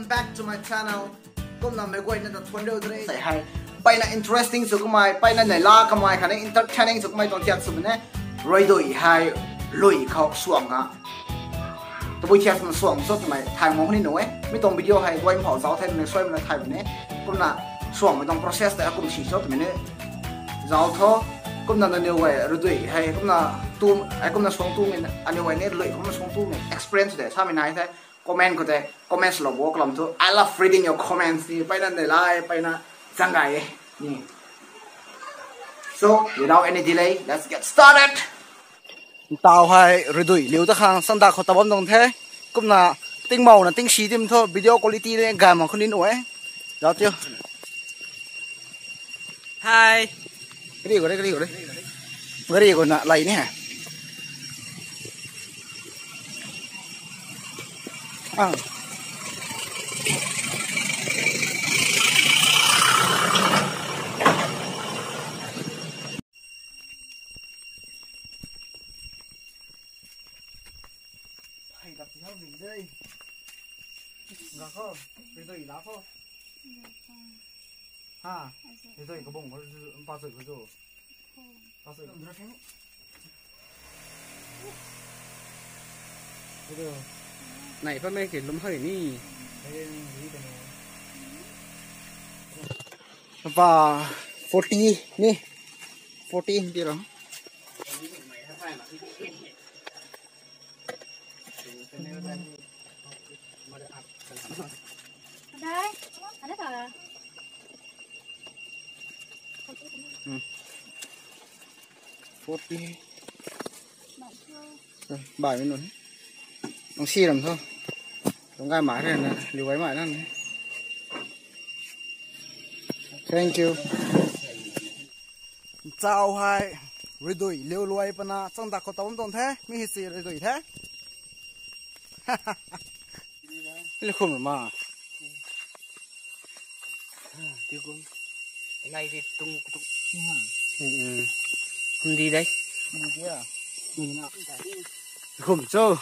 welcome back to my channel. Cũng là mấy quay nên là thuần đều đấy. Sẽ hay. Bây là interesting sự của mày, bây là này la của mày, khả năng entertaining sự của mày toàn thiệt sự này. Rồi đổi hay lùi khóc xuống à. Tôi bây giờ mình xuống số tụi mày thay món này nữa ấy. Mấy tông video hay quay họ giáo thêm này xoay mình thay mình ấy. Cũng là xuống mấy tông process để cũng chỉ số tụi mình ấy. Giáo thôi. Cũng là nhiều vậy rồi đổi hay cũng là tu, ai cũng là xuống tu mình anh nhiều vậy này lùi cũng là xuống tu mình experience để sao mình hay thế. Comment có thể comment là vô làm thôi. I love reading your comments. Thì bây giờ này like, bây giờ sang ngày ấy. So without any delay, let's get started. Tao hay rồi đuổi liều ta hàng sang đặc họ tập đồng thế. Cũng là tinh màu là tinh xí thêm thôi. Video quality này gà mà không đến nổi. Đó chưa? Hi. Cái gì của đấy, cái gì của đấy? Cái gì của nạ lầy này hả? À. Thầy đặt gì hơn mình đây? Ngạc không? Để tôi lá không? Ha? Để tôi có bông có bao giờ có rồi? Bao giờ cũng rất thế. Bây giờ Này phát mê kiểu lúm hơi ní. Và 40 nih 40 đi rồi. Ada tak? Hmm. 40. Rồi, 7 minuit. Ông xi làm thôi. Ông gai mãi này nè, liều váy mãi này. Thank you. Chào hai. Rồi đuổi liều loài pana trong đặc có tống tông thế, mi hít xì rồi đuổi thế. Cái khủng mà. Tiêu cũng. Cái này thì tung. Không đi đấy. Đi kia à? Khủng chứ.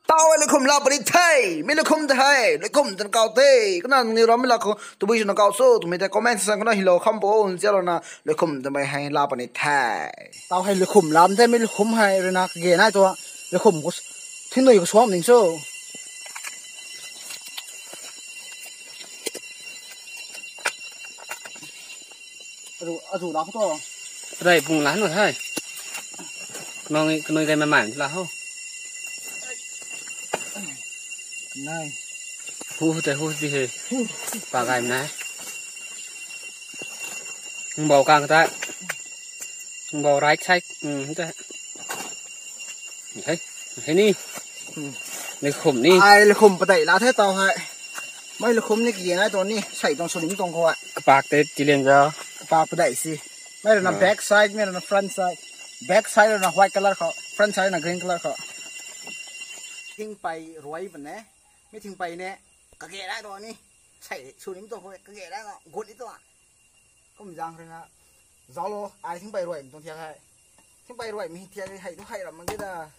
Tao lại khủng là bari thay, mình là khủng thay, lại khủng tên cao thế, cái nào người đó mình là khủng, tụi bây giờ nó cao số, tụi mình thấy comment sang cái nó hello không bố, giờ là na, lại khủng tụi mày hay là bari thay. Tao hay lại khủng làm thế, mình khủng hay rồi na, cái ghế này thôi, lại khủng có, thiên nội có số mình số. Adu đó không? Đây vùng lán rồi thôi. Cái nồi cái mà mảng là không? Này. Hú đi thì. Bà gai này. Bò càng ta. Bò rái sách. Thế. Thấy đi. Này khủng đi. Ai là khủng bậy lá thế tao hay. Mấy là khủng này cái gì này tôi ní, xảy trong số lính tông coi. Cái bạc tê chỉ liền cho. Bạc bậy gì. Mấy là back side, mấy là front side. Back side là white color khó, front side là green color khó. Thinh bay rối vấn nè. Mấy thinh bay nè, cái ghế đấy rồi ní, xảy số lính tông coi, cái ghế đấy nó gột ít thôi à. Không dám rồi na. Giáo lô, ai thinh bay rối tông thiệt hay. Thinh bay rối mình thiệt hay nó hay lắm mà cái là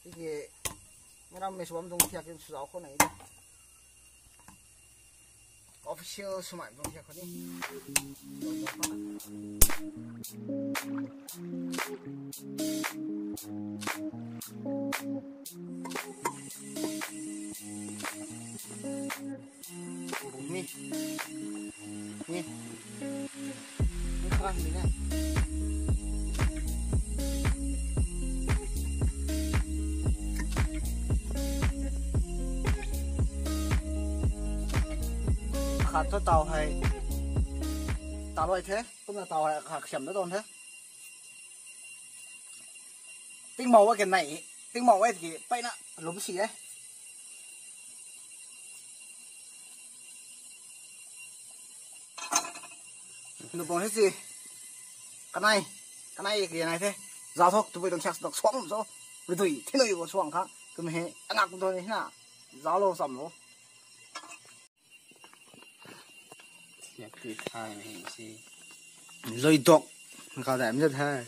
cái gì. Mấy năm mình xuống tông thiệt cái giáo con này. Official smart dong ya kali. Nih. Nih. Ini terang ini kan. Khát cho tàu hay tàu loại thế, cũng là tàu hay khạc xẻm đó thôi thế. Tinh màu cái này, tinh màu cái gì, bay nè, lúm xì đấy. Lúm bông hết gì? Cái này cái này thế. Giao thôi, tụi bây đồng chắc được xoắn một số. Rồi tùy, thế này có xoắn khác. Cứ mình hết, ăn cũng thôi thế nào. Giao lô sầm lô. Lười độc, cao đẹp rất hay.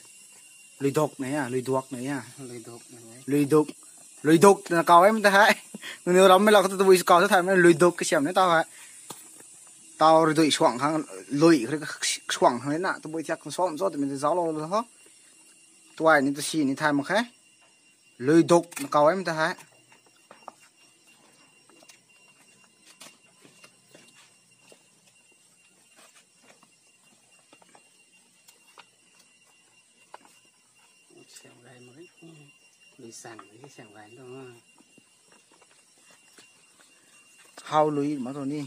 Lười độc này à, lười độc này à. Lười độc là cao em ta hay. người làm mấy là cái tụi cao thay mấy lùi đục cái xem đấy tao hả tao rồi tụi xoang hàng lùi cái xoang hàng đấy nè tụi chắc con xoang rồi tụi mình giáo lo rồi hả tụi này tụi xì này thay một cái lùi đục cao em ta hả lùi sẵn cái sẵn vài đó hao lùi mà thôi đi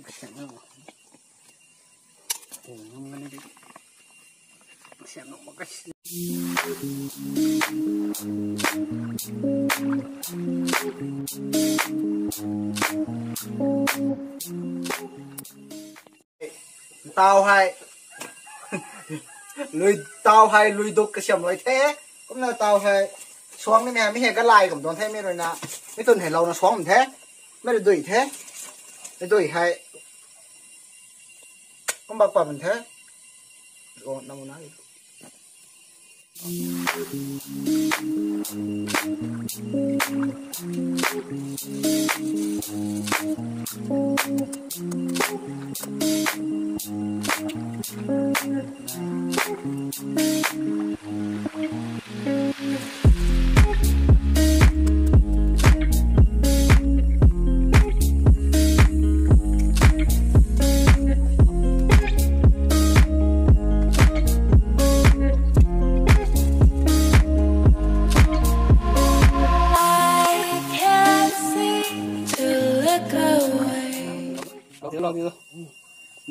sẵn đó không nghe đi sẵn nó một cái tao hay lùi tao hay lùi đục cái xem nói thế cũng là tao hay xoang cái mẹ mới hay cái lại cũng toàn thế mới rồi nè mấy tuần hay lâu nó xoang mình thế mới được đuổi thế mới đuổi hay không bạc quả mình thế còn nằm nói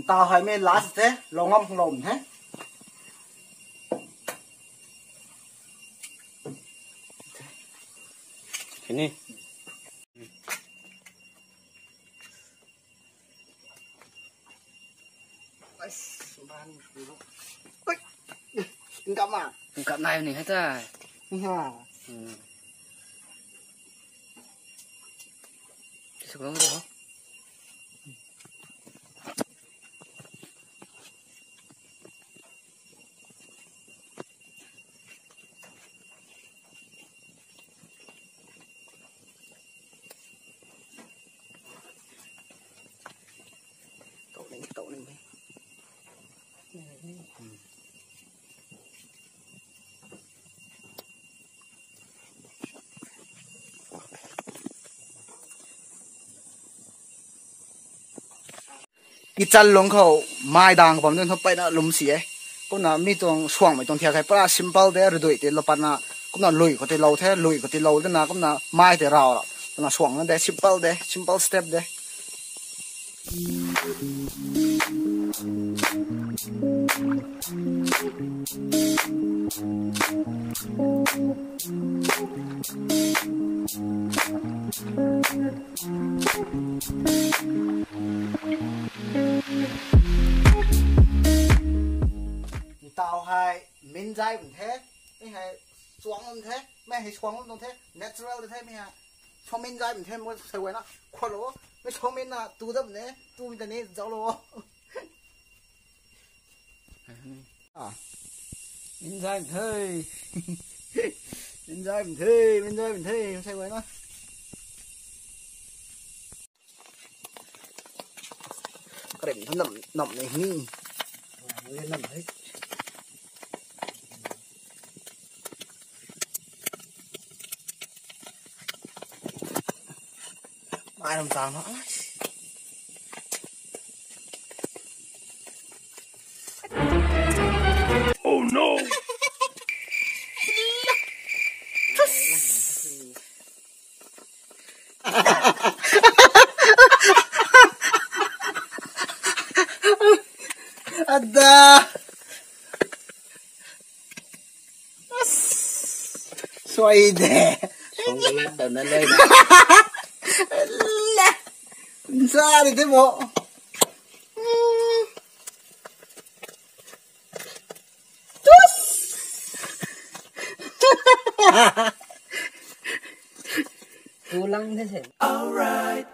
tao hay mấy lá thế lâu ngâm không lồn thế thế này cắm à cặp này này hết rồi ha sao có được không cậu này cái chân lông khẩu mai đàng bấm nên thôi phải là lùm xì ấy cũng là mi tuồng xoang mấy tuồng thiệt hay para simple đấy rồi đuổi thì lo pan là cũng là lùi có thể lâu thế lùi có thể lâu thế là cũng là mai thì rào là cũng là xoang đấy simple step đấy tao hay min dai cũng thế mấy hay xoang cũng thế mấy hay xoang cũng thế natural thế mấy hay xoang min dai cũng thế mới thấy vậy nó khoa lố mấy xoang min là tu đâm đấy tu mình này giáo lố à min dai cũng thế min dai cũng thế thấy vậy nó cái này nó nằm này mi nằm đấy ai làm sao nó oh no ada xoay đè không có lát đầu nó lên ra đi thế bộ cố lăng thế thể alright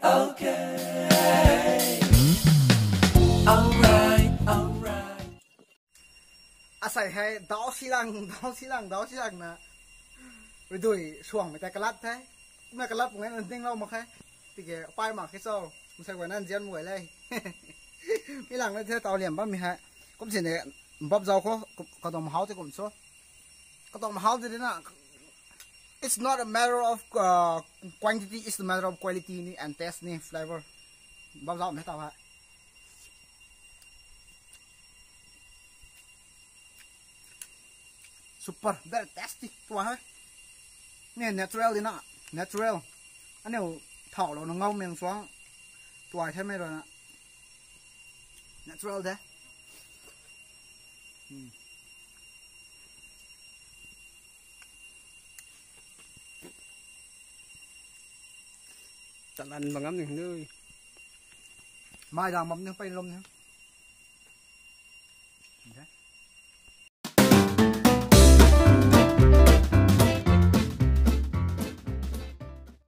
okay alright xí lăng nè rồi đuổi xuồng mấy tay cá lát thế mà cá lát của anh tinh lâu mà khai thì cái pai mà cái sau mình sẽ quayนั่น diễn mùi đây cái lăng này theo tàu liềm bắt mình hại cũng chỉ để bắp rau có đồng máu thì cũng số có đồng máu thì thế nào it's not a matter of quantity it's a matter of quality and taste ni flavor bắp rau mấy tàu hại super very tasty tua hơi nè natural đi nè natural anh nếu thảo nó ngâu miếng xuống tua thế mấy rồi nè natural thế Chẳng ăn bằng ngắm thì nơi mai ra mắm nó bay lông nhá.